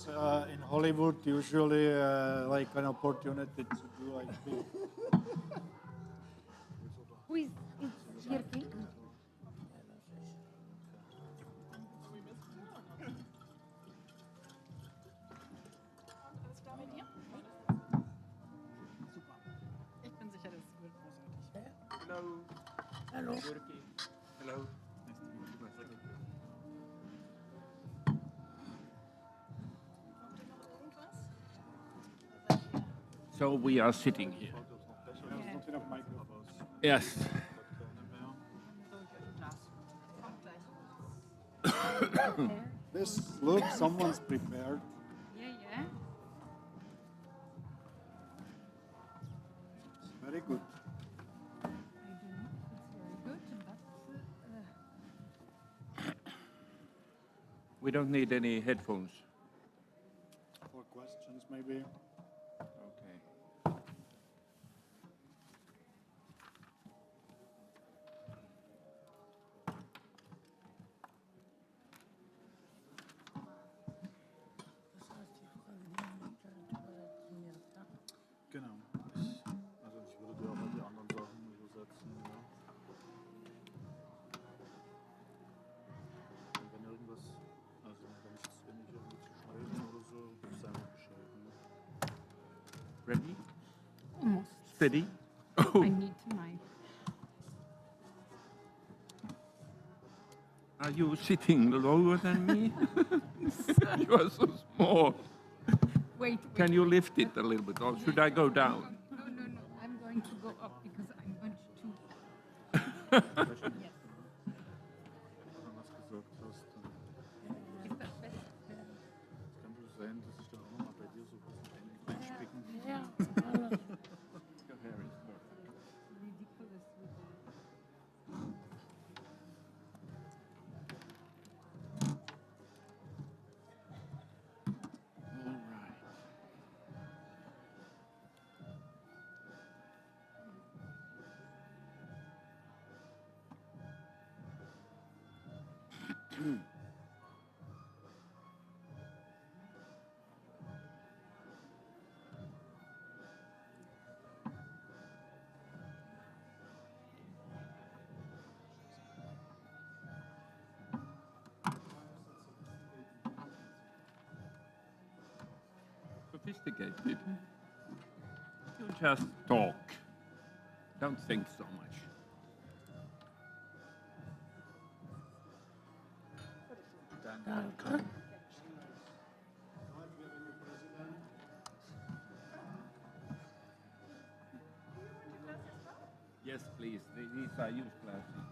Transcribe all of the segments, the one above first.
is in Hollywood usually like an opportunity to do like big. Who is Jirki? Alles klar mit dir? Super. Ich bin sicher, das wird großartig. Hello. Hallo. Jyrki. Hello. Kommt denn noch irgendwas? So we are sitting here. Yes. Soll ich euch ein Glas? Kommt gleich. This look, someone's prepared. Yeah, yeah. It's very good. I don't know if it's very good, but We don't need any headphones. For questions, maybe. Okay. Genau. Also ich würde dir aber die anderen Sachen übersetzen. Ja. Und wenn irgendwas, also wenn ich irgendwie zu schnell bin oder so, sei mir Bescheid. Ne? Ready? almost. Steady? I need my. Are you sitting lower than me? You are so small. Wait. Can you lift it a little bit, or should I go down? No. I'm going to go up because I'm much too. Yes. Wenn du was gesagt hast, dann Is that better? kann es sein, dass ich dann auch nochmal bei dir so ein bisschen einspicken. Yeah. Your hair is perfect. Ridiculous with All right. Sophisticated. You just talk. Don't think so much. Danke. Yes, please. These are used glasses.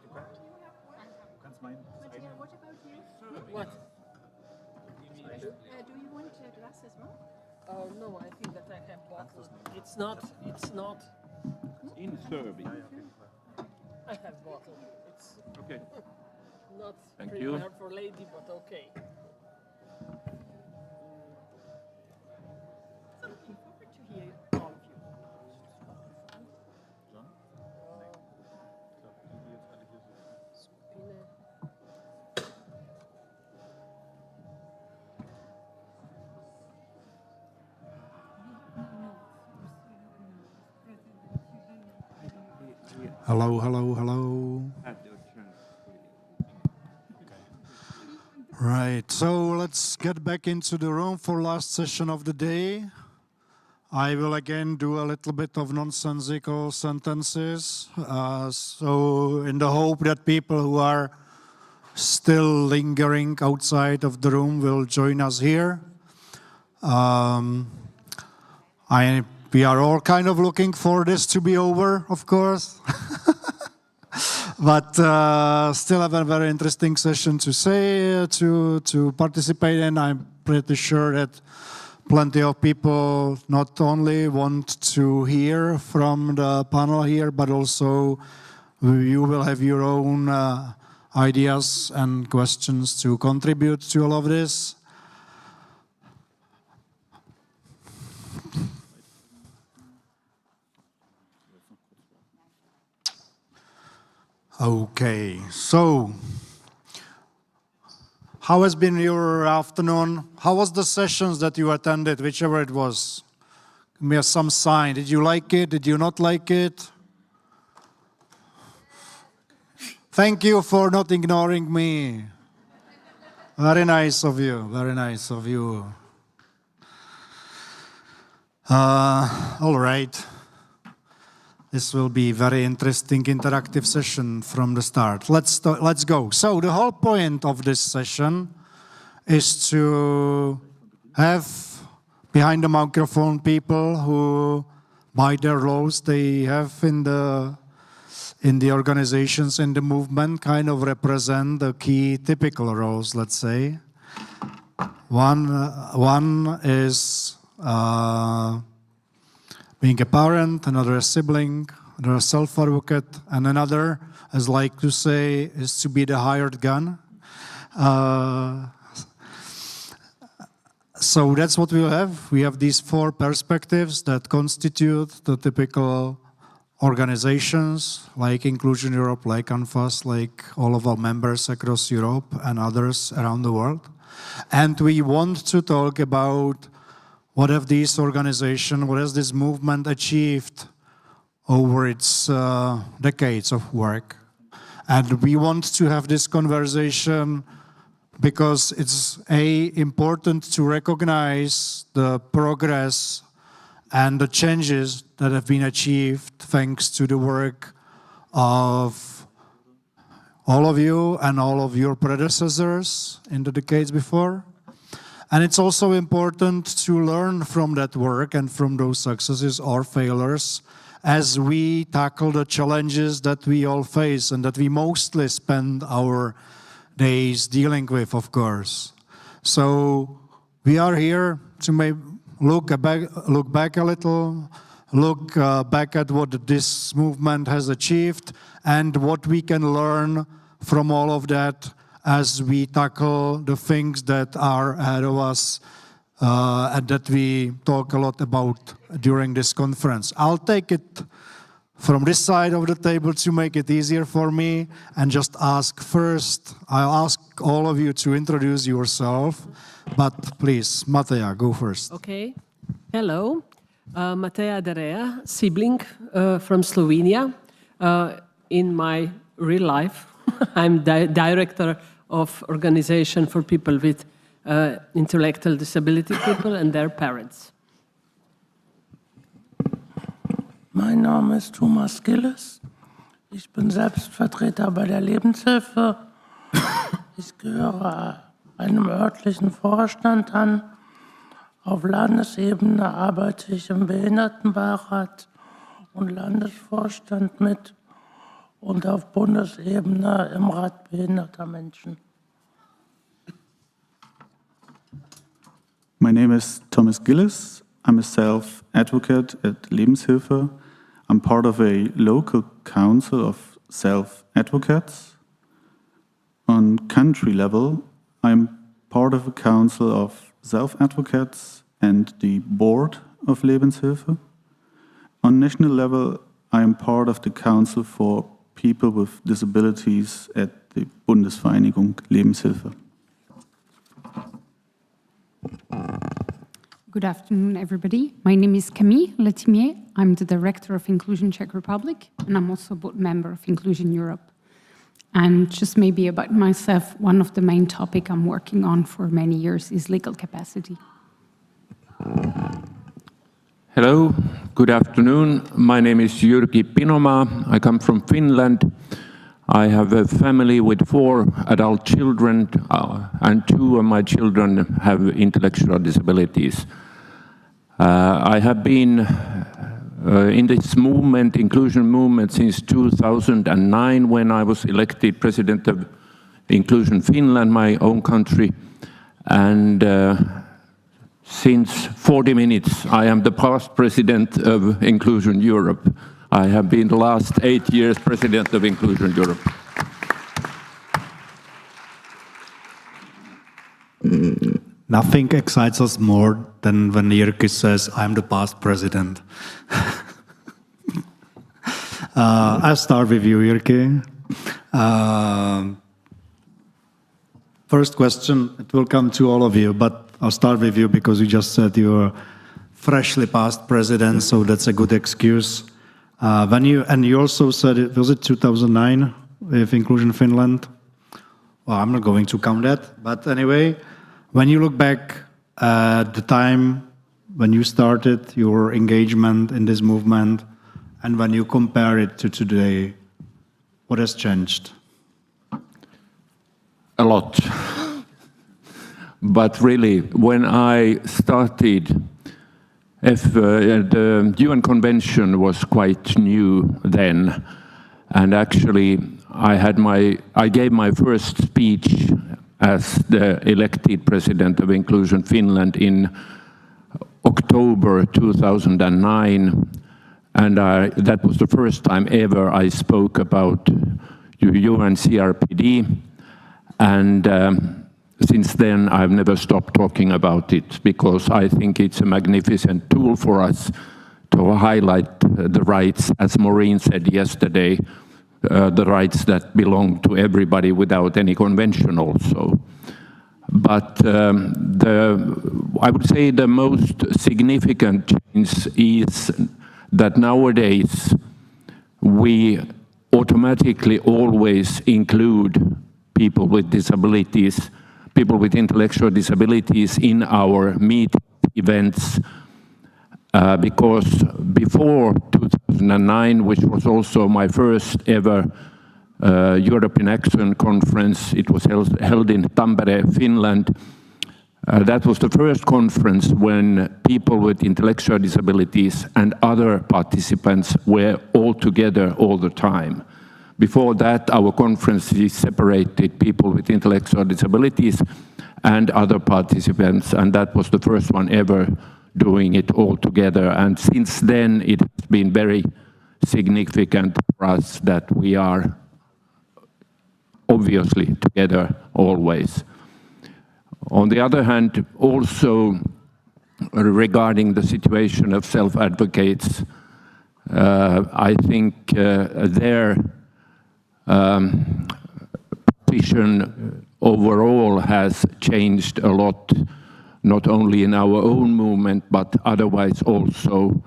Du kannst meinen. Matthias, what about you? What? Do you want glasses more? Oh no, I think that I have bottle. It's not. In Serbia. I have bottle. It's Okay. not Thank you. prepared for lady, but okay. So looking forward to hear all of you. John? Ich glaube, die jetzt alle hier sitzen. Spinne. Hello. At your turn. Right, so let's get back into the room for last session of the day. I will again do a little bit of nonsensical sentences, so in the hope that people who are still lingering outside of the room will join us here. We are all kind of looking for this to be over, of course. But still have a very interesting session to say, to participate in. I'm pretty sure that plenty of people not only want to hear from the panel here, but also you will have your own ideas and questions to contribute to all of this. Okay, so How has been your afternoon? How was the sessions that you attended, whichever it was? Give me some sign. Did you like it? Did you not like it? Thank you for not ignoring me. Very nice of you. Very nice of you. All right. This will be a very interesting interactive session from the start. Let's go. So the whole point of this session is to have behind the microphone people who, by their roles they have in the organizations, in the movement, kind of represent the key typical roles, let's say. One is being a parent, another a sibling, another a self-advocate, and another, as I like to say, is to be the hired gun. So that's what we'll have. We have these four perspectives that constitute the typical organizations like Inclusion Europe, like UNFAS, like all of our members across Europe and others around the world. And we want to talk about what have these organizations, what has this movement achieved over its decades of work. And we want to have this conversation because it's important to recognize the progress and the changes that have been achieved thanks to the work of all of you and all of your predecessors in the decades before. And it's also important to learn from that work and from those successes or failures as we tackle the challenges that we all face and that we mostly spend our days dealing with, of course. So we are here to look back a little, look back at what this movement has achieved and what we can learn from all of that as we tackle the things that are ahead of us and that we talk a lot about during this conference. I'll take it from this side of the table to make it easier for me and just ask first. I'll ask all of you to introduce yourself, but please, Mateja, go first. Okay. Hello. Mateja Derea, sibling from Slovenia. In my real life, I'm director of organization for people with intellectual disability people and their parents. Mein Name ist Thomas Gilles. Ich bin Selbstvertreter bei der Lebenshilfe. Ich gehöre einem örtlichen Vorstand an. Auf Landesebene arbeite ich im Behindertenbeirat und Landesvorstand mit und auf Bundesebene im Rat behinderter Menschen. My name is Thomas Gillis. I'm a self-advocate at Lebenshilfe. I'm part of a local council of self-advocates. On country level, I'm part of a council of self-advocates and the board of Lebenshilfe. On national level, I am part of the council for people with disabilities at the Bundesvereinigung Lebenshilfe. Good afternoon, everybody. My name is Camille Letimier. I'm the director of Inclusion Czech Republic, and I'm also a board member of Inclusion Europe. And just maybe about myself, one of the main topics I'm working on for many years is legal capacity. Hello, good afternoon. My name is Jyrki Pinoma. I come from Finland. I have a family with 4 adult children, and 2 of my children have intellectual disabilities. I have been in this movement, inclusion movement, since 2009 when I was elected president of Inclusion Finland, my own country. And since 40 minutes, I am the past president of Inclusion Europe. I have been the last 8 years president of Inclusion Europe. Nothing excites us more than when Jyrki says, I'm the past president. I'll start with you, Jyrki. First question, it will come to all of you, but I'll start with you because you just said you're freshly past president, so that's a good excuse. And you also said, was it 2009 with Inclusion Finland? Well, I'm not going to count that, but anyway, when you look back at the time when you started your engagement in this movement, and when you compare it to today, what has changed? A lot. But really, when I started, the UN Convention was quite new then, and actually I gave my first speech as the elected president of Inclusion Finland in October 2009, and that was the first time ever I spoke about UN CRPD, and since then I've never stopped talking about it, because I think it's a magnificent tool for us to highlight the rights, as Maureen said yesterday, the rights that belong to everybody without any convention also. But I would say the most significant change is that nowadays we automatically always include people with disabilities, people with intellectual disabilities in our meet events, because before 2009, which was also my first ever European Action Conference, it was held in Tampere, Finland. That was the first conference when people with intellectual disabilities and other participants were all together all the time. Before that, our conferences separated people with intellectual disabilities and other participants, and that was the first one ever doing it all together. And since then, it has been very significant for us that we are obviously together always. On the other hand, also regarding the situation of self-advocates, I think their position overall has changed a lot, not only in our own movement, but otherwise also.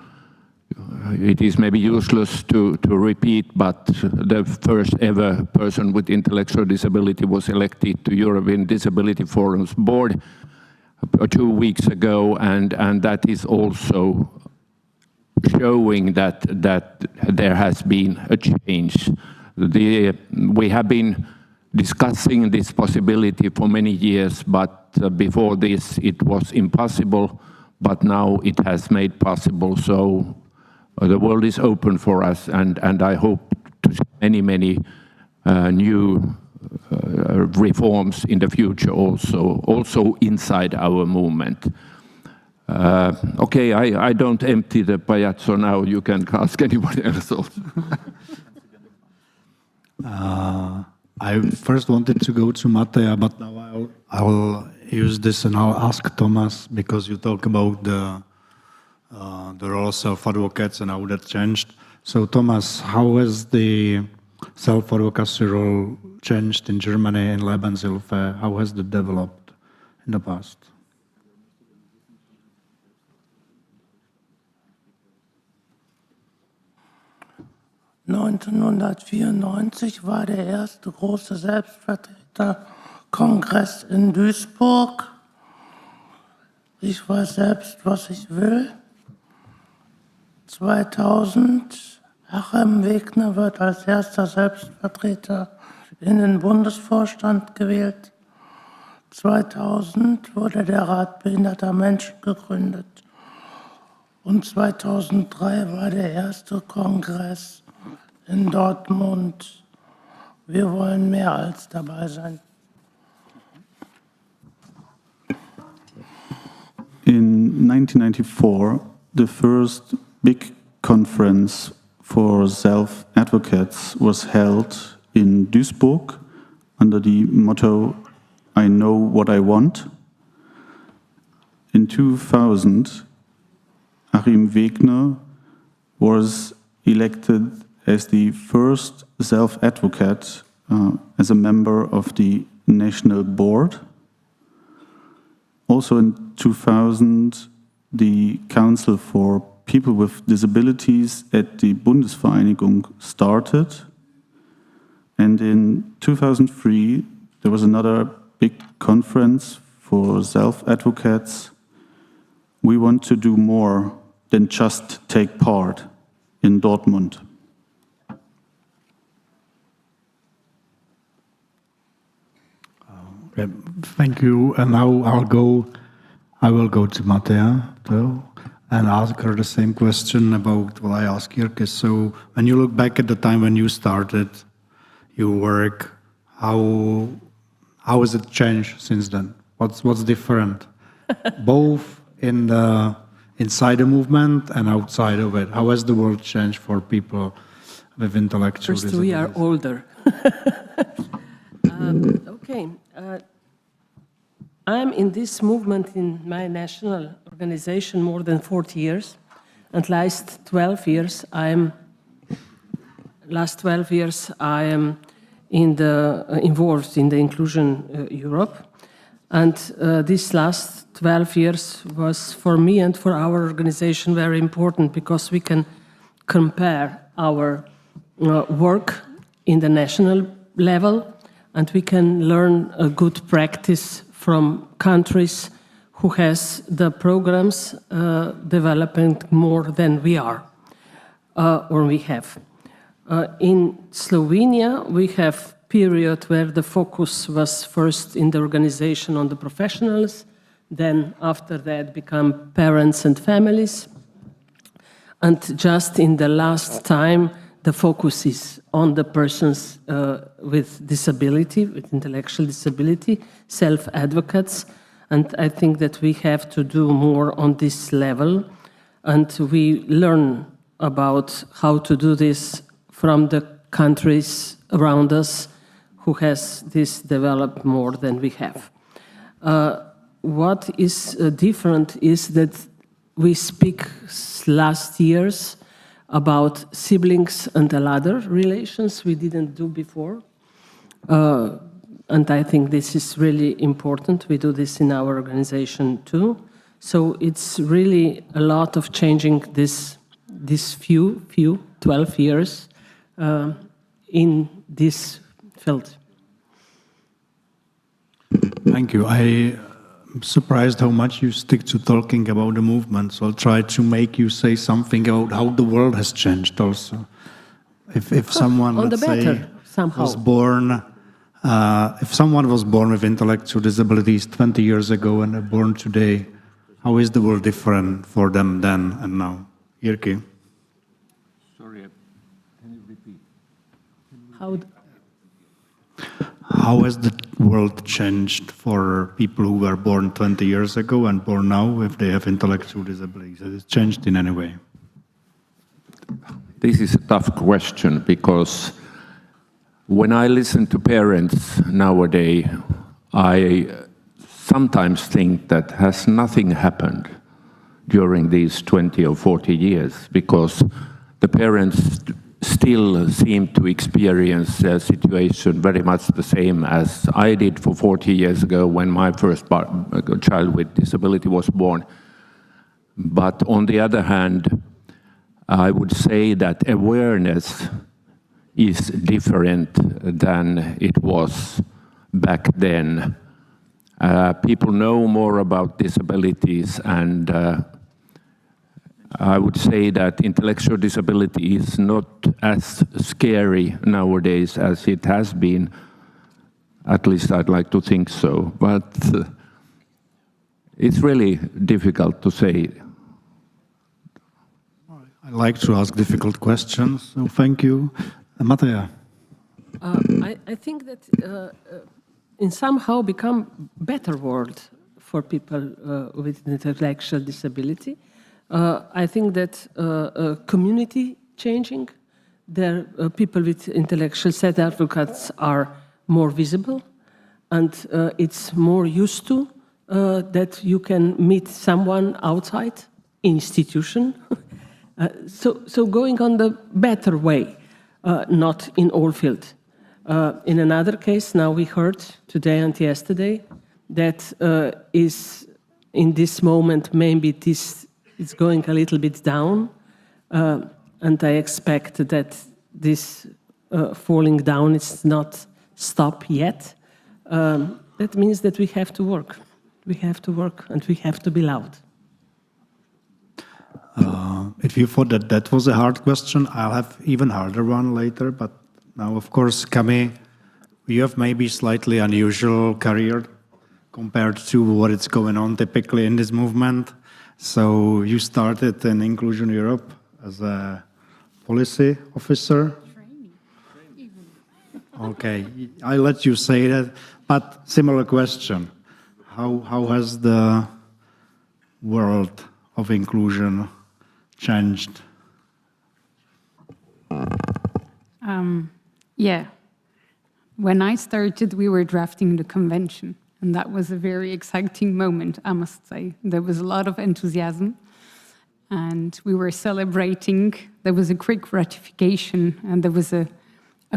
It is maybe useless to repeat, but the first ever person with intellectual disability was elected to European Disability Forum's board 2 weeks ago, and that is also showing that there has been a change. We have been discussing this possibility for many years, but before this it was impossible, but now it has made possible. So the world is open for us, and I hope to see many new reforms in the future also inside our movement. Okay, I don't empty the palazzo now. You can ask anybody else also. I first wanted to go to Matea, but now I'll use this and I'll ask Thomas, because you talk about the role of self-advocates and how that changed. So Thomas, how has the self-advocacy role changed in Germany in Lebenshilfe? How has it developed in the past? (1994) war der erste große Selbstvertreterkongress in Duisburg. Ich weiß selbst, was ich will. 2000, Achim Wegner wird als erster Selbstvertreter in den Bundesvorstand gewählt. 2000 wurde der Rat behinderter Menschen gegründet. Und 2003 war der erste Kongress in Dortmund. Wir wollen mehr als dabei sein. In 1994, the first big conference for self-advocates was held in Duisburg under the motto, I know what I want. In 2000, Achim Wegner was elected as the first self-advocate as a member of the national board. Also in 2000, the Council for People with Disabilities at the Bundesvereinigung started. And in 2003, there was another big conference for self-advocates. We want to do more than just take part in Dortmund. Thank you. And now I will go to Matea though, and ask her the same question about what I asked Jirke. So when you look back at the time when you started your work, how has it changed since then? What's different? Both in inside the movement and outside of it. How has the world changed for people with intellectual First, we are disabilities? older. Okay. I'm in this movement in my national organization more than 40 years. And last 12 years, I am involved in the Inclusion Europe. And this last 12 years was for me and for our organization very important because we can compare our work in the national level and we can learn a good practice from countries who has the programs developing more than we are or we have. In Slovenia, we have period where the focus was first in the organization on the professionals, then after that become parents and families. And just in the last time, the focus is on the persons with disability, with intellectual disability, self-advocates. And I think that we have to do more on this level. And we learn about how to do this from the countries around us who has this developed more than we have. What is different is that we speak last years about siblings and other relations we didn't do before. And I think this is really important. We do this in our organization too. So it's really a lot of changing this few 12 years in this field. Thank you. I'm surprised how much you stick to talking about the movement, so I'll try to make you say something about how the world has changed also. If someone, on the let's better, say, somehow. was born, if someone was born with intellectual disabilities 20 years ago and they're born today, how is the world different for them then and now? Jirke? Sorry, can you repeat? How has the world changed for people who were born 20 years ago and born now if they have intellectual disabilities? Has it changed in any way? This is a tough question because when I listen to parents nowadays, I sometimes think that has nothing happened during these 20 or 40 years because the parents still seem to experience their situation very much the same as I did for 40 years ago when my first child with disability was born. But on the other hand, I would say that awareness is different than it was back then. People know more about disabilities, and I would say that intellectual disability is not as scary nowadays as it has been. At least I'd like to think so. But it's really difficult to say. I like to ask difficult questions, so thank you. Matea? I think that in somehow become better world for people with intellectual disability. I think that community changing, there people with intellectual self-advocates are more visible, and it's more used to that you can meet someone outside institution. So going on the better way, not in all fields. In another case, now we heard today and yesterday that is in this moment maybe this is going a little bit down, and I expect that this falling down is not stop yet. That means that we have to work. We have to work and we have to be loud. If you thought that that was a hard question, I'll have even harder one later. But now, of course, Camille, you have maybe slightly unusual career compared to what is going on typically in this movement. So you started in Inclusion Europe as a policy officer. Okay, I let you say that, but similar question. How has the world of inclusion changed? Yeah. When I started, we were drafting the convention, and that was a very exciting moment, I must say. There was a lot of enthusiasm, and we were celebrating. There was a quick ratification, and there was a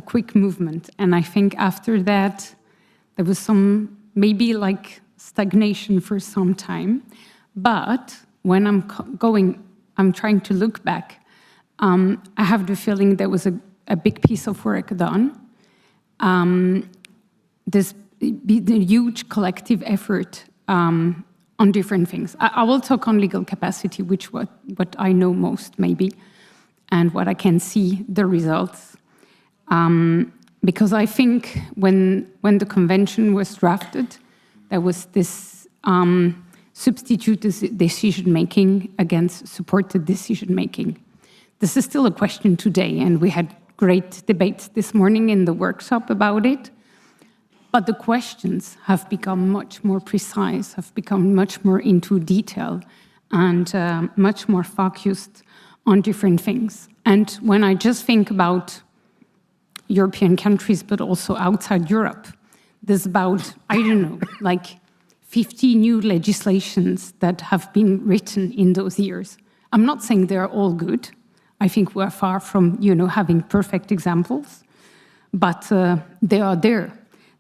quick movement. And I think after that, there was some, maybe like stagnation for some time. But when I'm trying to look back, I have the feeling there was a big piece of work done. The huge collective effort on different things. I will talk on legal capacity, which what I know most maybe, and what I can see the results. Because I think when the convention was drafted, there was this substituted decision-making against supported decision-making. This is still a question today, and we had great debates this morning in the workshop about it. But the questions have become much more precise, have become much more into detail, and much more focused on different things. And when I just think about European countries, but also outside Europe, there's about, I don't know, like 50 new legislations that have been written in those years. I'm not saying they're all good. I think we're far from, having perfect examples, but they are there.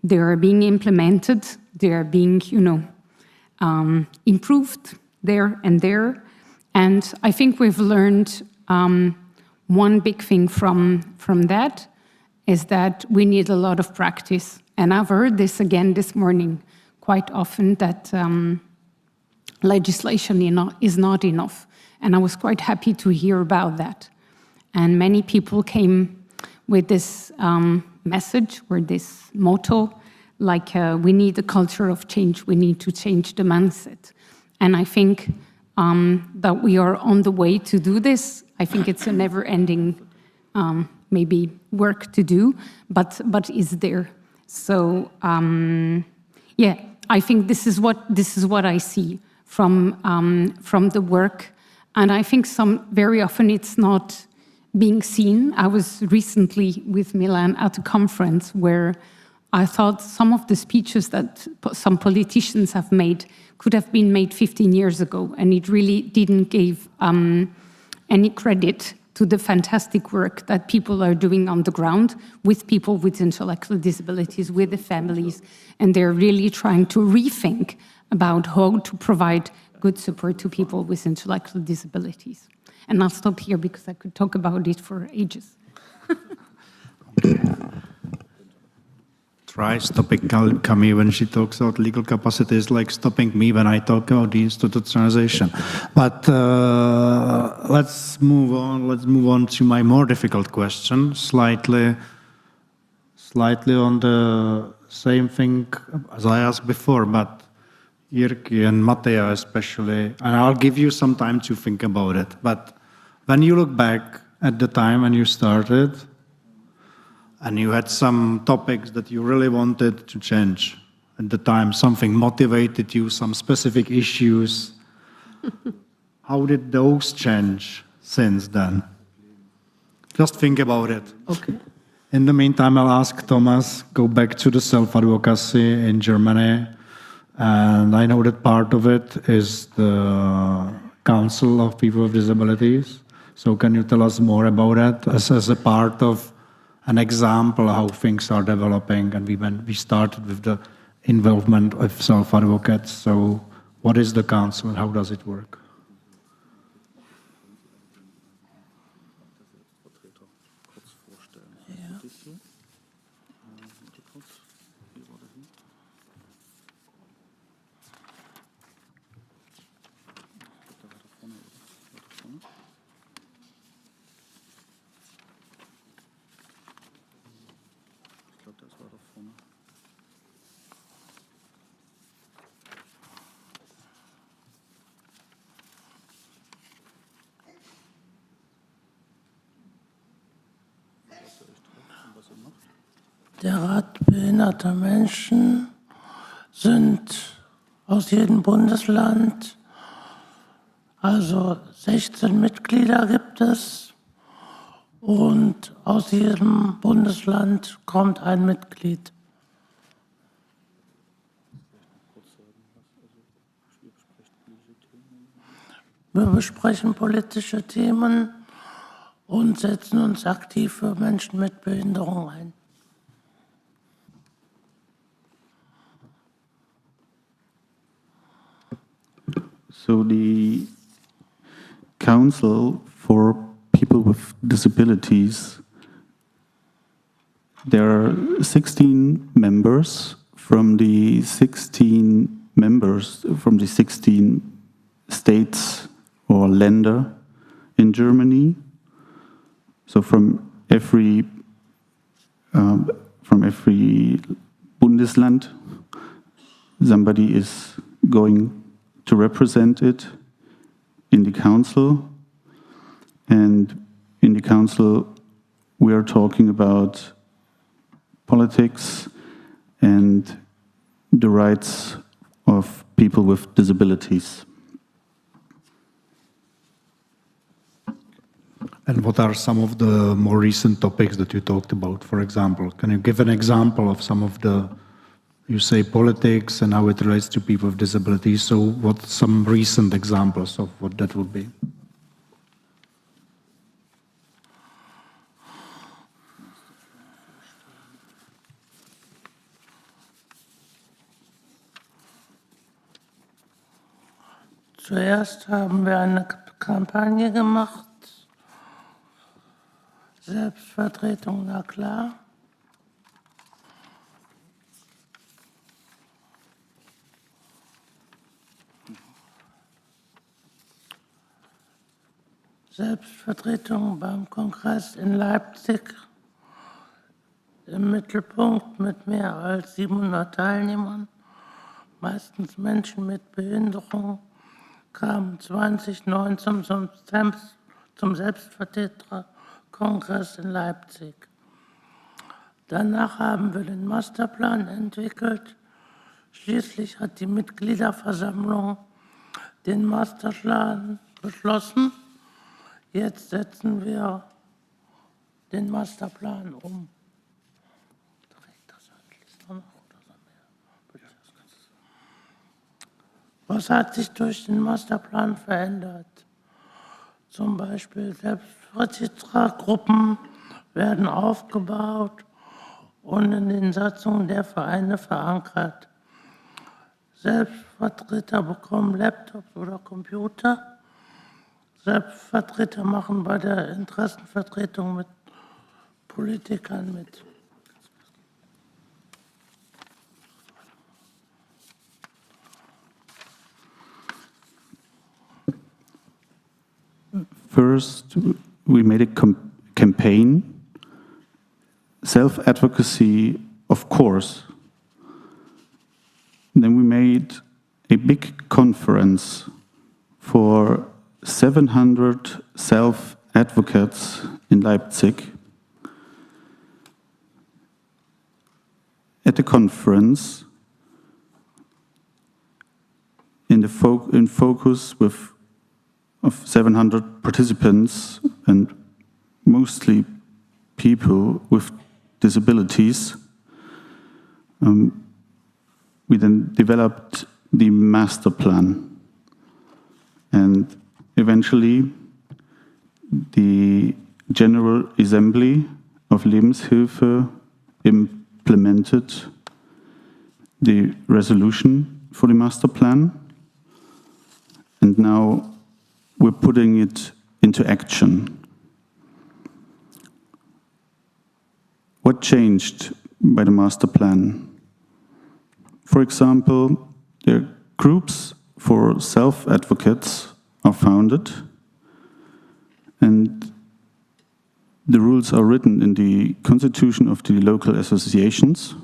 They are being implemented. They are being, improved there and there. And I think we've learned one big thing from that is that we need a lot of practice. And I've heard this again this morning quite often, that legislation is not enough. And I was quite happy to hear about that. And many people came with this message or this motto, like we need a culture of change, we need to change the mindset. And I think that we are on the way to do this. I think it's a never-ending maybe work to do, but is there. So yeah, I think this is what I see from the work, and I think very often it's not being seen. I was recently with Milan at a conference where I thought some of the speeches that some politicians have made could have been made 15 years ago, and it really didn't give any credit to the fantastic work that people are doing on the ground with people with intellectual disabilities, with the families, and they're really trying to rethink about how to provide good support to people with intellectual disabilities. And I'll stop here because I could talk about it for ages. Try stopping Camille when she talks about legal capacity is like stopping me when I talk about the institutionalization. But let's move on. Let's move on to my more difficult question. Slightly on the same thing as I asked before, but Jyrki and Mateja especially, and I'll give you some time to think about it. But when you look back at the time when you started, and you had some topics that you really wanted to change at the time, something motivated you, some specific issues. How did those change since then? Just think about it. Okay. In the meantime, I'll ask Thomas, go back to the self-advocacy in Germany. And I know that part of it is the Council of People with Disabilities. So can you tell us more about that as a part of an example how things are developing. And we started with the involvement of self-advocates. So what is the council and how does it work? Der Rat behinderter Menschen sind aus jedem Bundesland, also 16 Mitglieder gibt es und aus jedem Bundesland kommt ein Mitglied. Wir besprechen politische Themen und setzen uns aktiv für Menschen mit Behinderung ein. So the Council for People with Disabilities, there are 16 members from the 16 states or Länder in Germany. So from every Bundesland, somebody is going to represent it in the council. And in the council, we are talking about politics and the rights of people with disabilities. And what are some of the more recent topics that you talked about, for example? Can you give an example of some of the, you say politics and how it relates to people with disabilities, so what some recent examples of what that would be? Zuerst haben wir eine Kampagne gemacht, Selbstvertretung, na klar. Selbstvertretung beim Kongress in Leipzig im Mittelpunkt mit mehr als 700 Teilnehmern, meistens Menschen mit Behinderung, kamen 2019 zum Selbstvertreterkongress in Leipzig. Danach haben wir den Masterplan entwickelt. Schließlich hat die Mitgliederversammlung den Masterplan beschlossen. Jetzt setzen wir den Masterplan um. Was hat sich durch den Masterplan verändert? Zum Beispiel Selbstvertretergruppen werden aufgebaut und in den Satzungen der Vereine verankert. Selbstvertreter bekommen Laptops oder Computer. Selbstvertreter machen bei der Interessenvertretung mit Politikern mit. First, we made a campaign, self-advocacy, of course. Then we made a big conference for 700 self-advocates in Leipzig. At the conference, in focus of 700 participants and mostly people with disabilities, we then developed the master plan. And eventually, the General Assembly of Lebenshilfe implemented the resolution for the master plan, and now we're putting it into action. What changed by the master plan? For example, the groups for self-advocates are founded, and the rules are written in the constitution of the local associations,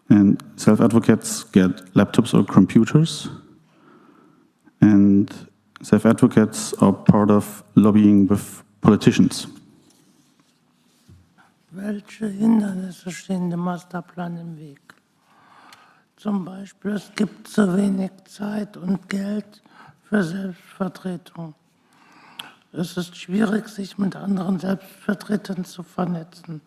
and self-advocates get laptops or computers, and self-advocates are part of lobbying with politicians. Welche Hindernisse stehen dem Masterplan im Weg? Zum Beispiel, es gibt zu wenig Zeit und Geld für Selbstvertretung. Es ist schwierig, sich mit anderen Selbstvertretern zu vernetzen.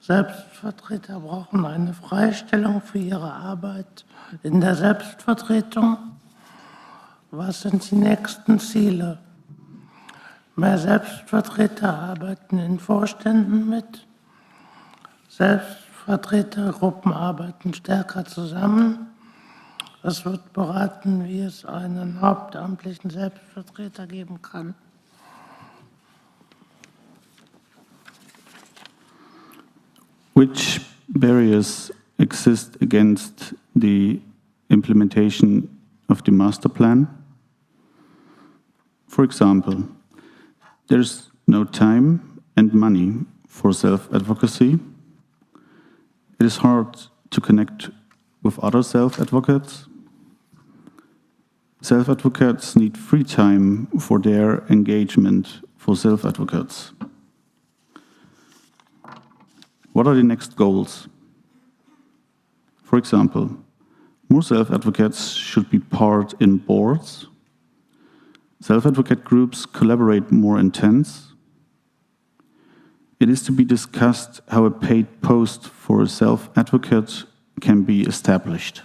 Selbstvertreter brauchen eine Freistellung für ihre Arbeit in der Selbstvertretung. Was sind die nächsten Ziele? Mehr Selbstvertreter arbeiten in Vorständen mit. Selbstvertretergruppen arbeiten stärker zusammen. Es wird beraten, wie es einen hauptamtlichen Selbstvertreter geben kann. Which barriers exist against the implementation of the master plan? For example, there's no time and money for self-advocacy. It is hard to connect with other self-advocates. Self-advocates need free time for their engagement for self-advocates. What are the next goals? For example, more self-advocates should be part in boards. Self-advocate groups collaborate more intense. It is to be discussed how a paid post for a self-advocate can be established.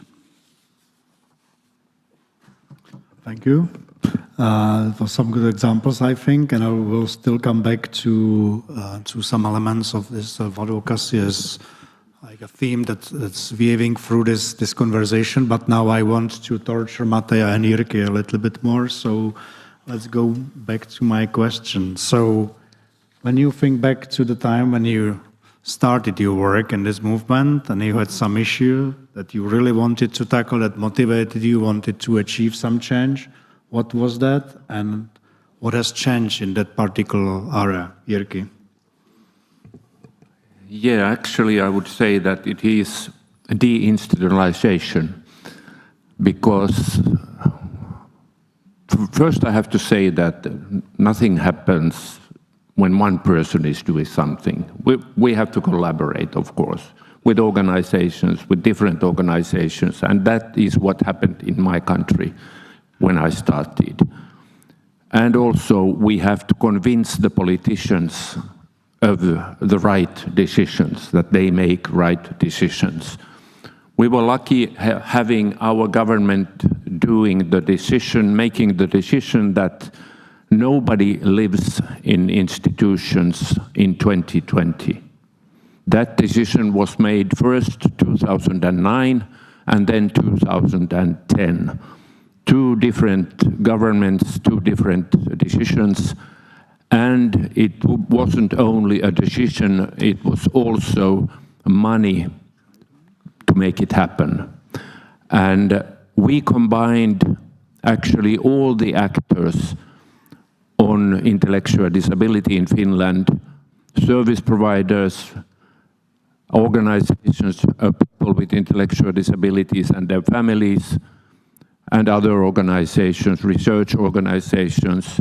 Thank you. For some good examples, I think, and I will still come back to some elements of this advocacy as like a theme that's weaving through this conversation. But now I want to torture Mateja and Jyrki a little bit more. So let's go back to my question. So when you think back to the time when you started your work in this movement and you had some issue that you really wanted to tackle, that motivated you, wanted to achieve some change, what was that and what has changed in that particular area? Jyrki? Yeah, actually I would say that it is deinstitutionalization, because first I have to say that nothing happens when one person is doing something. We have to collaborate, of course, with organizations, with different organizations, and that is what happened in my country when I started. And also we have to convince the politicians of the right decisions, that they make right decisions. We were lucky having our government doing the decision, making the decision that nobody lives in institutions in 2020. That decision was made first 2009 and then 2010. Two different governments, two different decisions, and it wasn't only a decision, it was also money to make it happen. And we combined actually all the actors on intellectual disability in Finland, service providers, organizations of people with intellectual disabilities and their families, and other organizations, research organizations,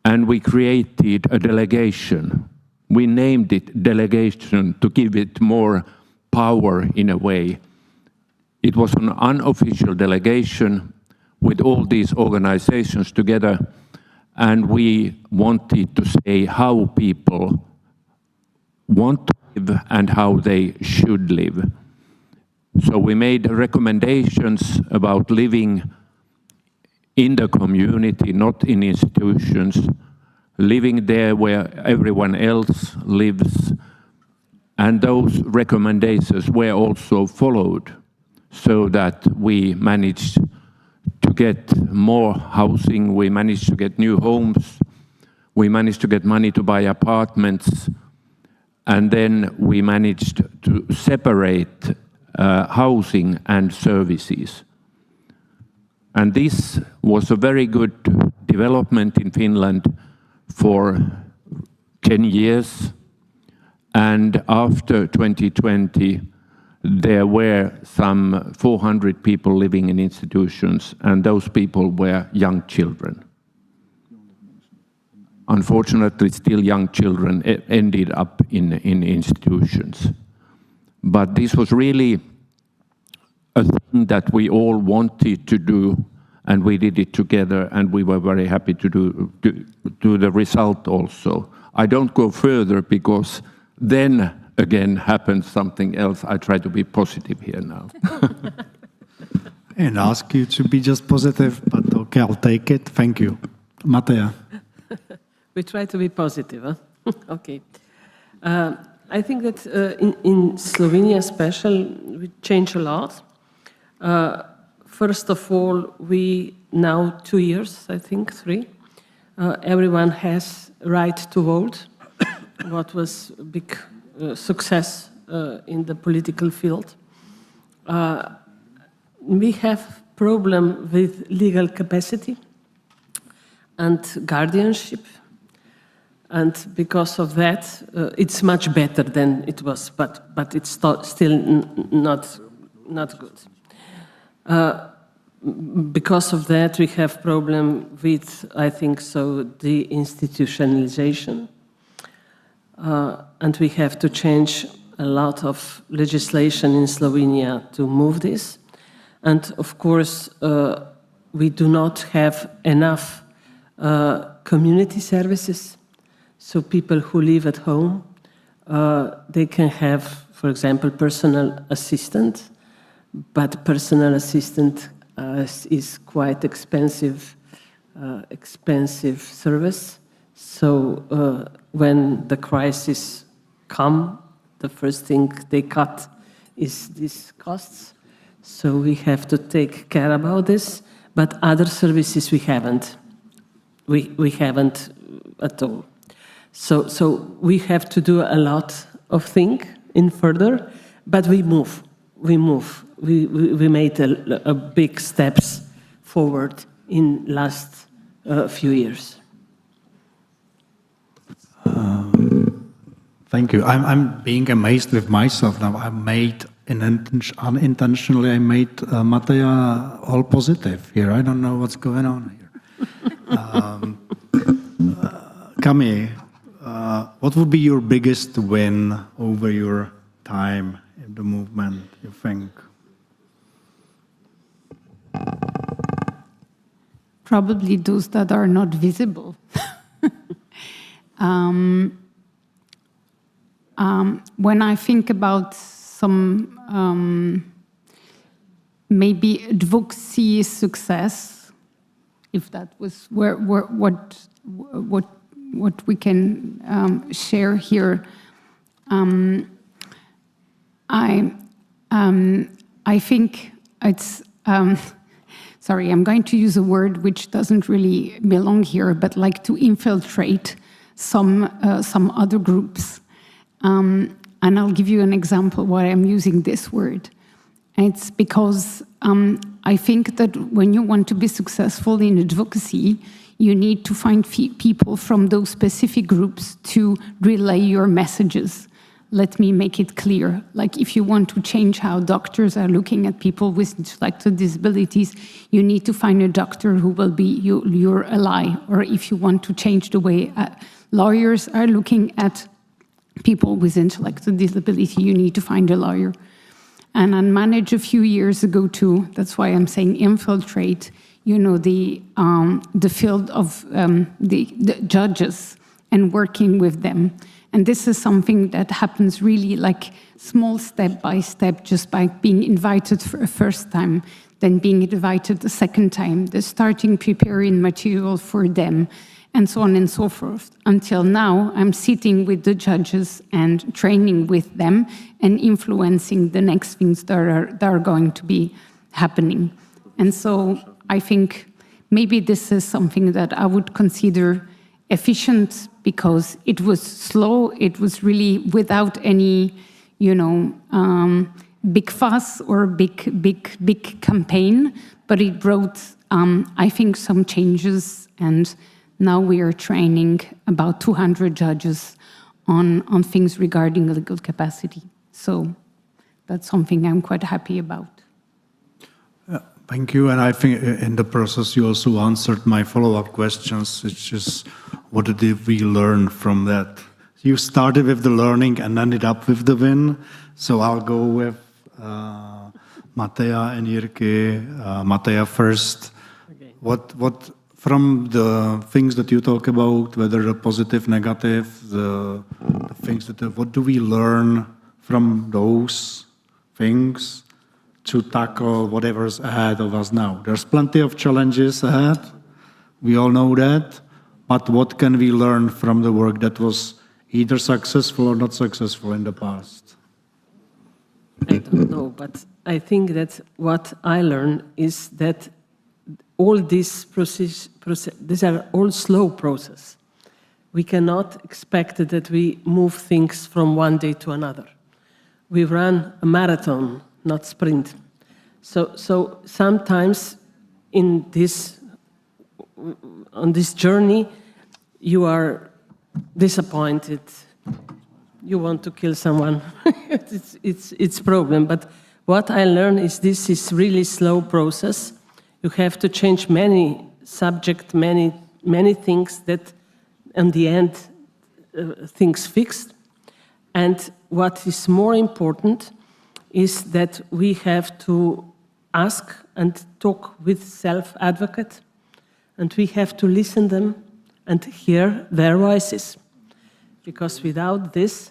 and we created a delegation. We named it delegation to give it more power in a way. It was an unofficial delegation with all these organizations together, and we wanted to say how people want to live and how they should live. So we made recommendations about living in the community, not in institutions, living there where everyone else lives. And those recommendations were also followed, so that we managed to get more housing, we managed to get new homes, we managed to get money to buy apartments, and then we managed to separate housing and services. And this was a very good development in Finland for 10 years. And after 2020, there were some 400 people living in institutions, and those people were young children. Unfortunately, still young children ended up in institutions. But this was really a thing that we all wanted to do, and we did it together, and we were very happy to do the result also. I don't go further because then again happens something else. I try to be positive here now. And ask you to be just positive, but okay, I'll take it. Thank you. Mateja. We try to be positive, huh? Okay. I think that in Slovenia especially, we change a lot. First of all, we now 2 years, I think, 3, everyone has right to vote, what was a big success in the political field. We have problem with legal capacity and guardianship, and because of that, it's much better than it was, but it's still not good. Because of that, we have problem with, I think so, the institutionalization, and we have to change a lot of legislation in Slovenia to move this. And of course, we do not have enough community services. So people who live at home, they can have, for example, personal assistant, but personal assistant is quite expensive service. So when the crisis come, the first thing they cut is these costs. So we have to take care about this, but other services we haven't. We haven't at all. So we have to do a lot of things in further, but we move. We made a big steps forward in last few years. Thank you. I'm being amazed with myself now. I made unintentionally. I made Mateja all positive here. I don't know what's going on here. Kami, what would be your biggest win over your time in the movement, you think? Probably those that are not visible. When I think about some maybe advocacy success, if that was what we can share here, I think it's. Sorry, I'm going to use a word which doesn't really belong here, but like to infiltrate some other groups. And I'll give you an example why I'm using this word. It's because I think that when you want to be successful in advocacy, you need to find people from those specific groups to relay your messages. Let me make it clear. Like if you want to change how doctors are looking at people with intellectual disabilities, you need to find a doctor who will be your ally. Or if you want to change the way lawyers are looking at people with intellectual disability, you need to find a lawyer. And I managed a few years ago too, that's why I'm saying infiltrate, the field of the judges and working with them. And this is something that happens really like small step by step, just by being invited for a first time, then being invited the second time, the starting preparing material for them, and so on and so forth. Until now, I'm sitting with the judges and training with them and influencing the next things that are going to be happening. And so I think maybe this is something that I would consider efficient, because it was slow, it was really without any, big fuss or big campaign, but it brought, I think, some changes, and now we are training about 200 judges on things regarding legal capacity. So that's something I'm quite happy about. Thank you, and I think in the process you also answered my follow-up questions, which is, what did we learn from that? You started with the learning and ended up with the win, so I'll go with Matea and Jyrki. Matea first. Okay. What from the things that you talk about, whether the positive, negative, the things that what do we learn from those things to tackle whatever's ahead of us now? There's plenty of challenges ahead. We all know that. But what can we learn from the work that was either successful or not successful in the past? I don't know, but I think that what I learned is that all these these are all slow process. We cannot expect that we move things from one day to another. We run a marathon, not sprint. So sometimes on this journey, you are disappointed. You want to kill someone. it's problem. But what I learned is this is really slow process. You have to change many subjects, many things that, in the end, things fixed. And what is more important is that we have to ask and talk with self-advocate, and we have to listen them and hear their voices. Because without this,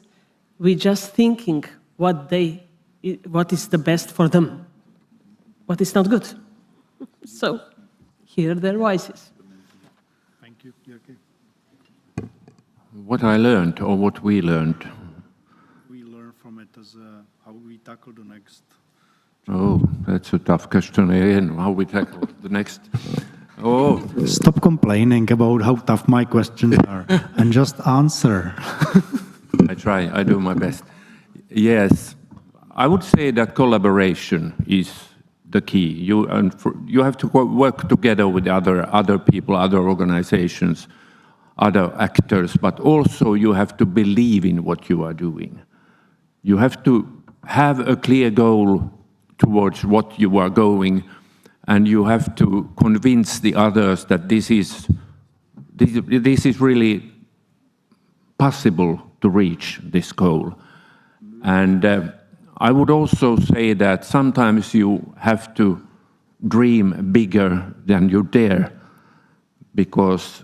we're just thinking what is the best for them, what is not good. So, hear their voices. Thank you, Jyrki. What I learned, or what we learned. We learn from it as how we tackle the next. Oh, that's a tough question again, how we tackle the next. Oh, Stop complaining about how tough my questions are and just answer. I try, I do my best. Yes, I would say that collaboration is the key. You have to work together with other people, other organizations, other actors, but also you have to believe in what you are doing. You have to have a clear goal towards what you are going, and you have to convince the others that this is really possible to reach this goal. And I would also say that sometimes you have to dream bigger than you dare, because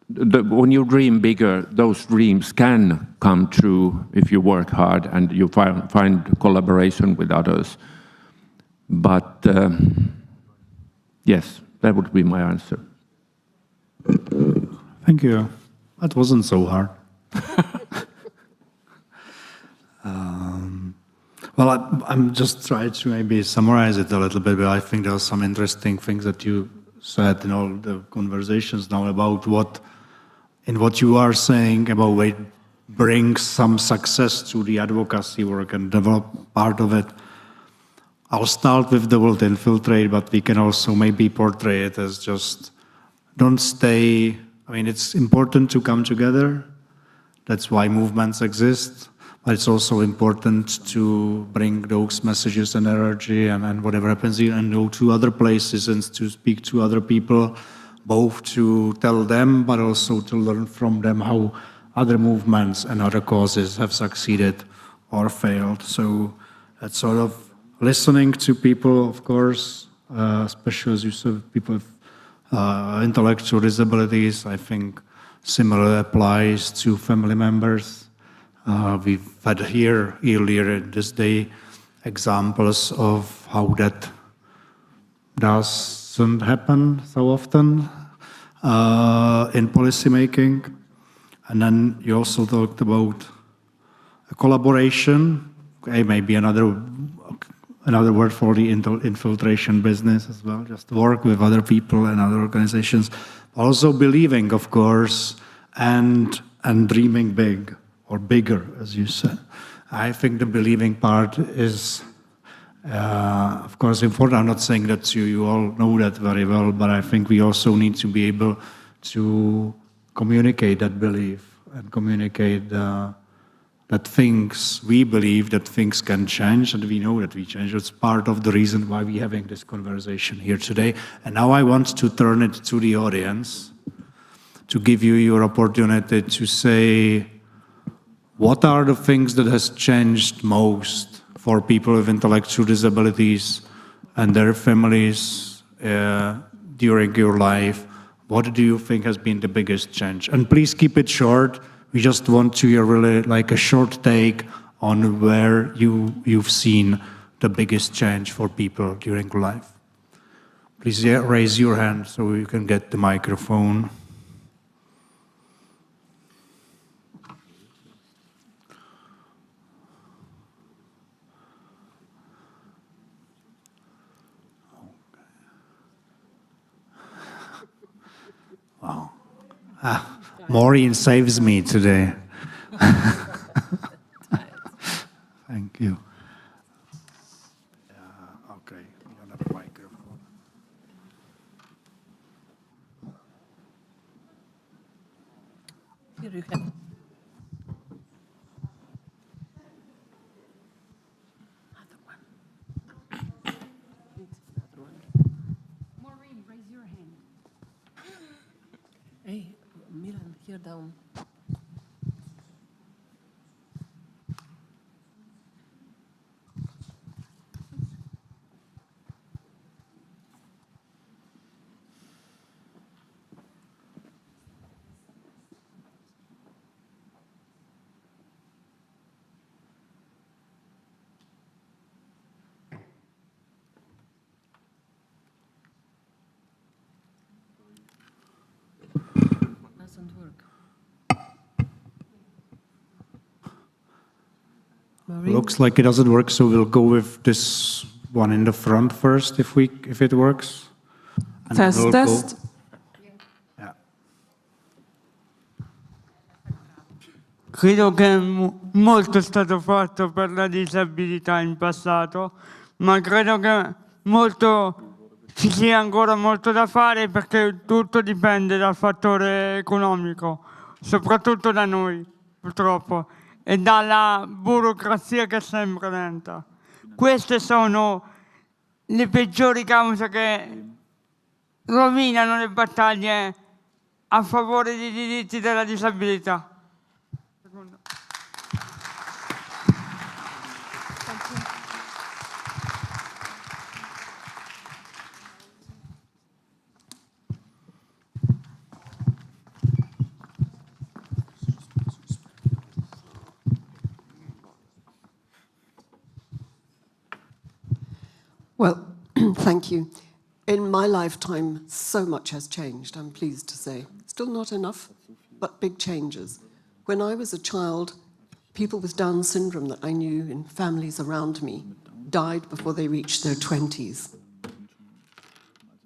when you dream bigger, those dreams can come true if you work hard and you find collaboration with others. But yes, that would be my answer. Thank you. That wasn't so hard. Well, I'm just trying to maybe summarize it a little bit, but I think there are some interesting things that you said in all the conversations now about what you are saying about what brings some success to the advocacy work and develop part of it. I'll start with the word infiltrate, but we can also maybe portray it as just don't stay. I mean, it's important to come together. That's why movements exist. But it's also important to bring those messages and energy and whatever happens here and go to other places and to speak to other people, both to tell them, but also to learn from them how other movements and other causes have succeeded or failed. So that's sort of listening to people, of course, especially as you said, people with intellectual disabilities. I think similar applies to family members. We've had here earlier this day examples of how that doesn't happen so often. in policy making. And then you also talked about a collaboration, okay, maybe another word for the infiltration business as well, just work with other people and other organizations. Also believing, of course, and dreaming big, or bigger, as you said. I think the believing part is, of course, important. I'm not saying that you all know that very well, but I think we also need to be able to communicate that belief and communicate that we believe that things can change, and we know that we change. It's part of the reason why we're having this conversation here today. And now I want to turn it to the audience, to give you your opportunity to say, what are the things that has changed most for people with intellectual disabilities and their families during your life? What do you think has been the biggest change? And please keep it short. We just want to hear really like a short take on where you've seen the biggest change for people during life. Please raise your hand so you can get the microphone. Wow. Maureen saves me today. Thank you. Okay, you don't have a microphone. Here you have. Maureen, raise your hand. Hey, Milan, here down. Doesn't work. Maureen? Looks like it doesn't work, so we'll go with this one in the front first, if it works. And then Test, we'll go- test. Yeah. Credo che molto è stato fatto per la disabilità in passato, ma credo che ci sia ancora molto da fare, perché tutto dipende dal fattore economico, soprattutto da noi, purtroppo, e dalla burocrazia che è sempre lenta. Queste sono le peggiori cause che rovinano le battaglie a favore dei diritti della disabilità. Well, thank you. In my lifetime, so much has changed, I'm pleased to say. Still not enough, but big changes. When I was a child, people with Down syndrome that I knew in families around me died before they reached their 20s.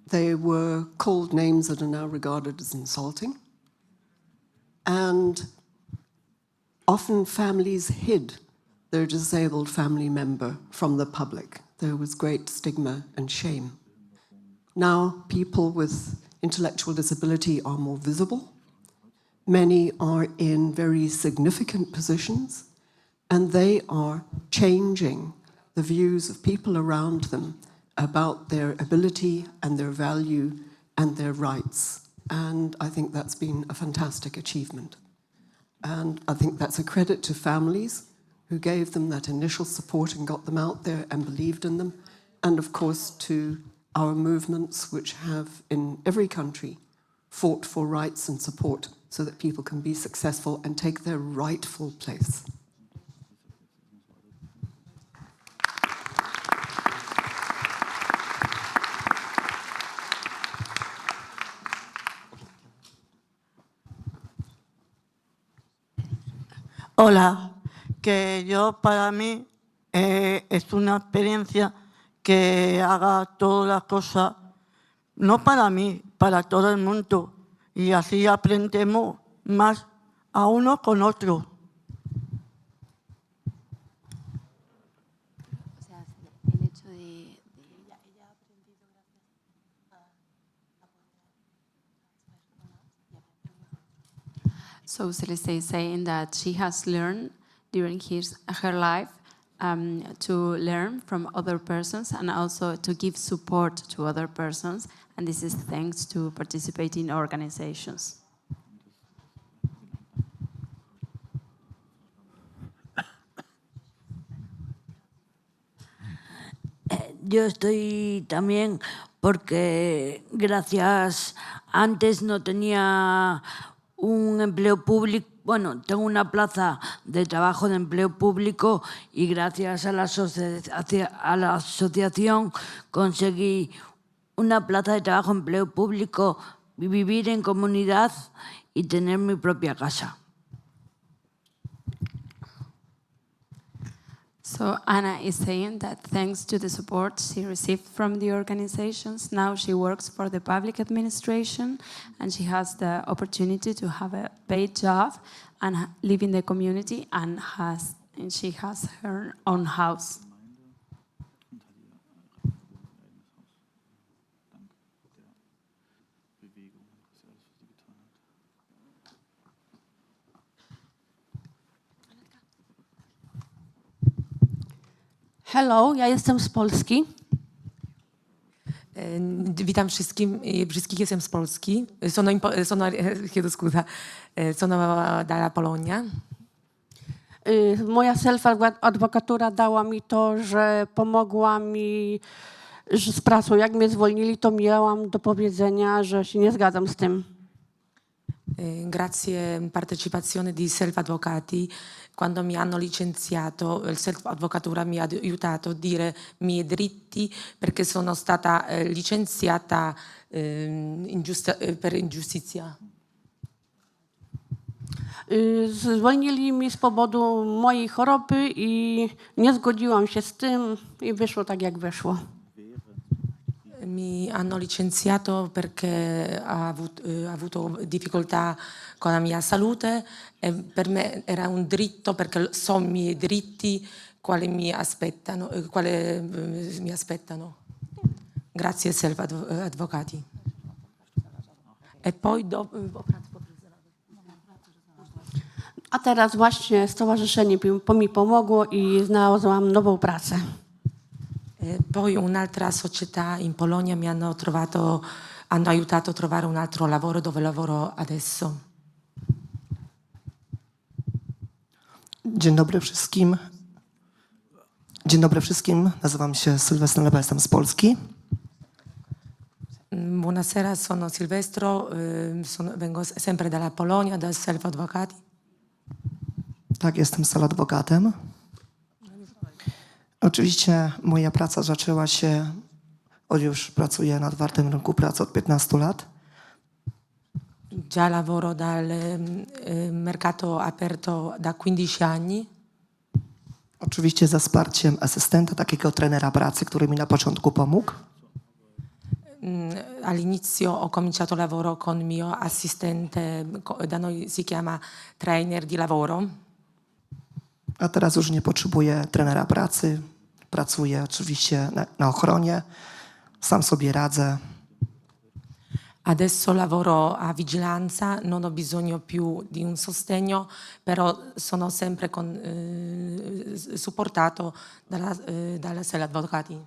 They were called names that are now regarded as insulting. And often families hid their disabled family member from the public. There was great stigma and shame. Now, people with intellectual disability are more visible. Many are in very significant positions, and they are changing the views of people around them about their ability and their value and their rights. And I think that's been a fantastic achievement. And I think that's a credit to families who gave them that initial support and got them out there and believed in them. And of course, to our movements, which have in every country fought for rights and support so that people can be successful and take their rightful place. Hola, que yo para mí es una experiencia que haga todas las cosas, no para mí, para todo el mundo, y así aprendemos más a uno con otro. O sea, el hecho de ella ha aprendido So Celeste is saying that she has learned during her life to learn from other persons and also to give support to other persons, and this is thanks to participating in organizations. Yo estoy también porque gracias, antes no tenía un empleo público, bueno, tengo una plaza de trabajo de empleo público y gracias a la asociación conseguí una plaza de trabajo de empleo público, vivir en comunidad y tener mi propia casa. So Anna is saying that thanks to the support she received from the organizations, now she works for the public administration and she has the opportunity to have a paid job and live in the community and she has her own house. Hello, ja jestem z Polski. Witam wszystkich, jestem z Polski. Chiedo scusa, sono dalla Polonia. Moja self-adwokatura dała mi to, że pomogła mi z pracą. Jak mnie zwolnili, to miałam do powiedzenia, że się nie zgadzam z tym. Grazie partecipazione di self-avvocati, quando mi hanno licenziato, il self-avvocatura mi ha aiutato a dire i miei diritti perché sono stata licenziata per ingiustizia. Zwolnili mi z powodu mojej choroby i nie zgodziłam się z tym i wyszło tak, jak wyszło. Mi hanno licenziato perché ha avuto difficoltà con la mia salute e per me era un diritto perché so i miei diritti quali mi aspettano. Grazie self-avvocati. E poi dopo... A teraz właśnie stowarzyszenie mi pomogło i znalazłam nową pracę. Poi un'altra società in Polonia mi hanno aiutato a trovare un altro lavoro dove lavoro adesso. Dzień dobry wszystkim. Dzień dobry wszystkim. Nazywam się Sylwester Lepa, jestem z Polski. Buonasera, sono Silvestro, vengo sempre dalla Polonia, da Self Advocati. Tak, jestem self-adwokatem. Oczywiście moja praca zaczęła się, już pracuję na otwartym rynku pracy od 15 lat. Già lavoro dal mercato aperto da 15 anni. Oczywiście ze wsparciem asystenta, takiego trenera pracy, który mi na początku pomógł. All'inizio ho cominciato lavoro con mio assistente, da noi si chiama trainer di lavoro. A teraz już nie potrzebuję trenera pracy. Pracuję oczywiście na ochronie. Sam sobie radzę. Adesso lavoro a vigilanza, non ho bisogno più di un sostegno, però sono sempre supportato dalla Self Advocati.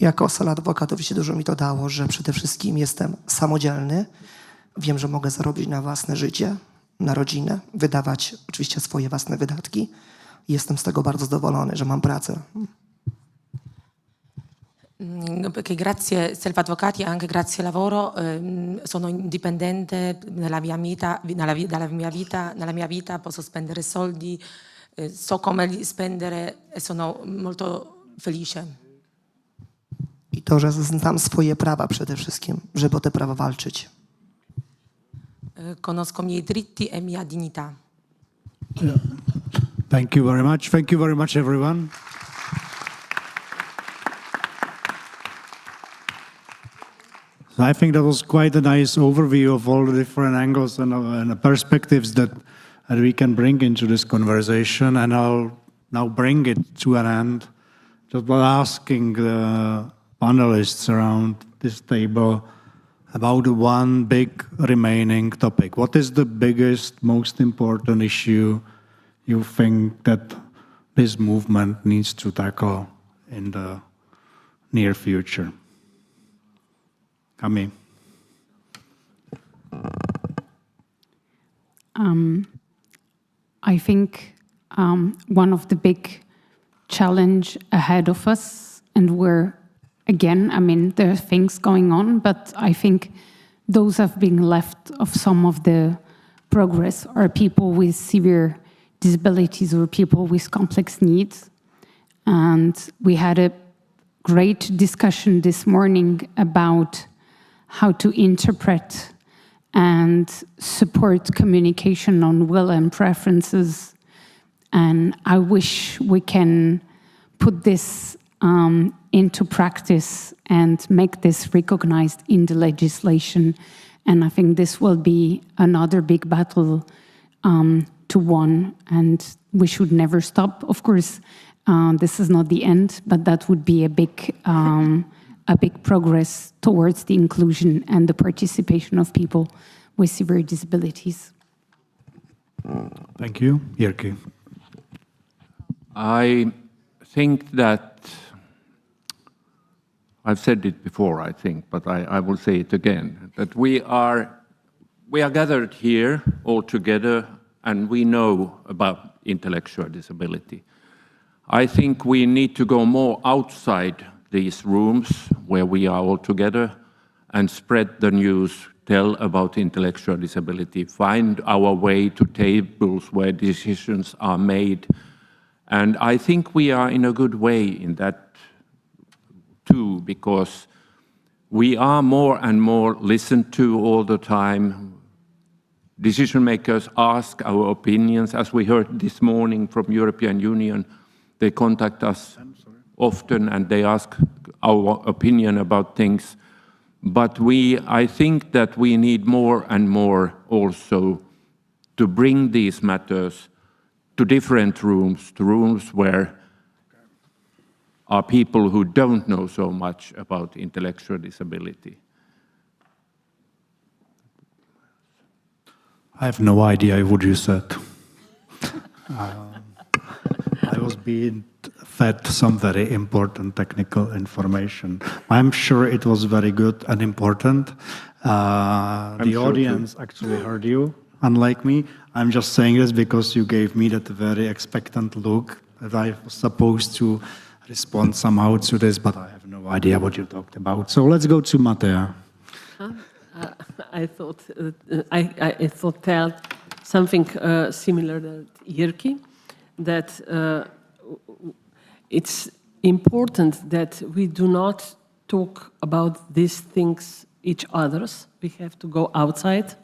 Jako self-adwokat oczywiście dużo mi to dało, że przede wszystkim jestem samodzielny. Wiem, że mogę zarobić na własne życie, na rodzinę, wydawać oczywiście swoje własne wydatki. Jestem z tego bardzo zadowolony, że mam pracę. Perché grazie Self Advocati, anche grazie al lavoro, sono indipendente nella mia vita, posso spendere soldi, so come li spendere e sono molto felice. I to, że znam swoje prawa przede wszystkim, żeby o te prawa walczyć. Conosco i miei diritti e mia dignità. Thank you very much. Thank you very much, everyone. So I think that was quite a nice overview of all the different angles and perspectives that we can bring into this conversation. And I'll now bring it to an end just by asking the panelists around this table about the one big remaining topic. What is the biggest, most important issue you think that this movement needs to tackle in the near future? Cami. I think one of the big challenge ahead of us, and we're, again, I mean, there are things going on, but I think those have been left of some of the progress are people with severe disabilities or people with complex needs. And we had a great discussion this morning about how to interpret and support communication on will and preferences. And I wish we can put this into practice and make this recognized in the legislation. And I think this will be another big battle to win, and we should never stop. Of course, this is not the end, but that would be a big progress towards the inclusion and the participation of people with severe disabilities. Thank you. Jyrki. I think that, I've said it before, I think, but I will say it again, that we are gathered here all together and we know about intellectual disability. I think we need to go more outside these rooms where we are all together and spread the news, tell about intellectual disability, find our way to tables where decisions are made. And I think we are in a good way in that too, because we are more and more listened to all the time. Decision makers ask our opinions, as we heard this morning from European Union. They contact us often and they ask our opinion about things. But I think that we need more and more also to bring these matters to different rooms, to rooms where are people who don't know so much about intellectual disability. I have no idea what you said. I was being fed some very important technical information. I'm sure it was very good and important. The audience actually heard you, unlike me. I'm just saying this because you gave me that very expectant look that I was supposed to respond somehow to this, but I have no idea what you talked about. So let's go to Matea. I thought tell something similar to Jyrki, that it's important that we do not talk about these things each others. We have to go outside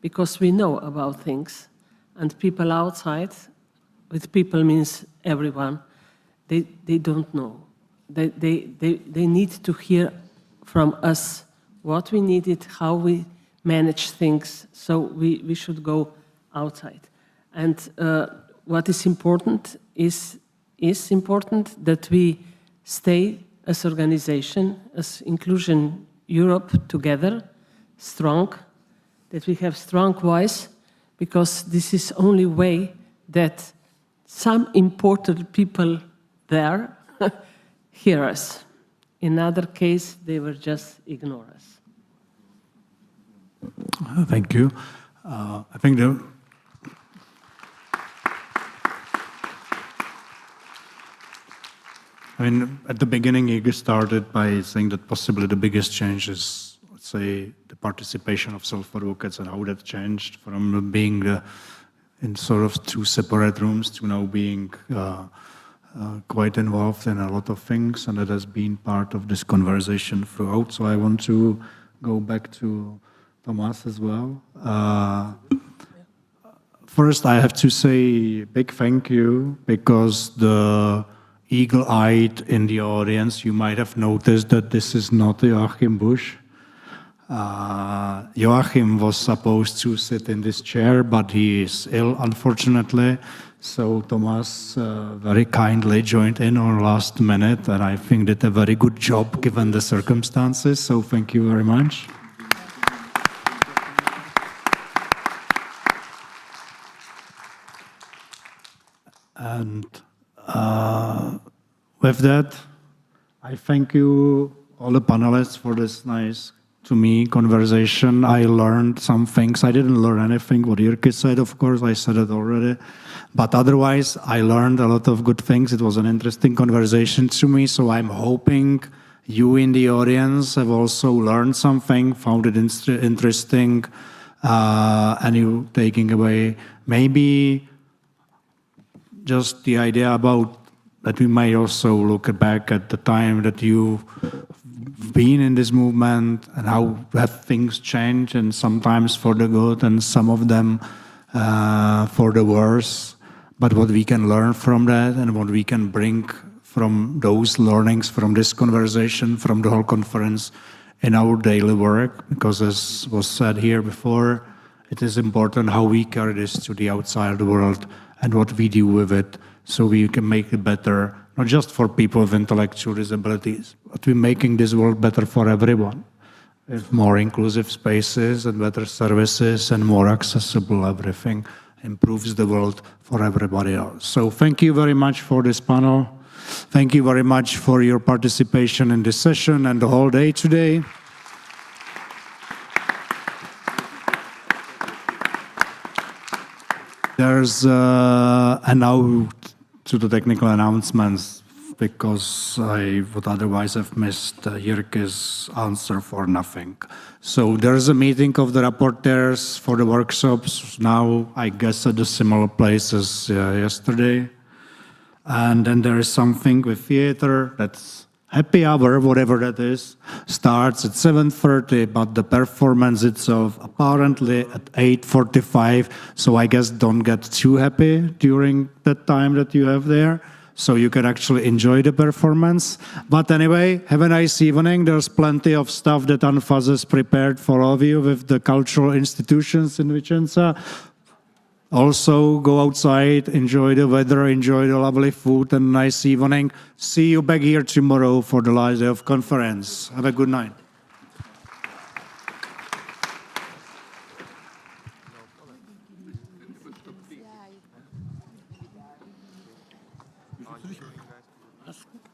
because we know about things, and people outside, with people means everyone, they don't know. They need to hear from us what we needed, how we manage things, so we should go outside. And what is important is important that we stay as organization, as Inclusion Europe together, strong, that we have strong voice, because this is only way that some important people there hear us. In other case, they will just ignore us. Thank you. I think at the beginning, you started by saying that possibly the biggest change is, let's say, the participation of self-advocates and how that changed from being in sort of two separate rooms to now being quite involved in a lot of things, and that has been part of this conversation throughout. So I want to go back to Thomas as well. First, I have to say big thank you, because the eagle-eyed in the audience, you might have noticed that this is not Joachim Busch. Joachim was supposed to sit in this chair, but he is ill, unfortunately. So Thomas very kindly joined in on last minute, and I think did a very good job given the circumstances. So thank you very much. And with that, I thank you, all the panelists, for this nice, to me, conversation. I learned some things. I didn't learn anything what Jyrki said, of course, I said it already. But otherwise, I learned a lot of good things. It was an interesting conversation to me, so I'm hoping you in the audience have also learned something, found it interesting, and you taking away maybe just the idea about that we may also look back at the time that you've been in this movement and how have things changed, and sometimes for the good and some of them for the worse. But what we can learn from that and what we can bring from those learnings, from this conversation, from the whole conference in our daily work, because as was said here before, it is important how we carry this to the outside world and what we do with it, so we can make it better, not just for people with intellectual disabilities, but we're making this world better for everyone, with more inclusive spaces and better services and more accessible everything improves the world for everybody else. So thank you very much for this panel. Thank you very much for your participation in this session and the whole day today. There's, and now to the technical announcements, because I would otherwise have missed Jyrki's answer for nothing. So there's a meeting of the rapporteurs for the workshops now, I guess at a similar place as yesterday. And then there is something with theater, that's happy hour, whatever that is, starts at 7:30, but the performance itself apparently at 8:45. So I guess don't get too happy during that time that you have there. So you can actually enjoy the performance. But anyway, have a nice evening. There's plenty of stuff that UNFAS has prepared for all of you with the cultural institutions in Vicenza. Also, go outside, enjoy the weather, enjoy the lovely food, and nice evening. See you back here tomorrow for the last day of conference. Have a good night. Alles gut.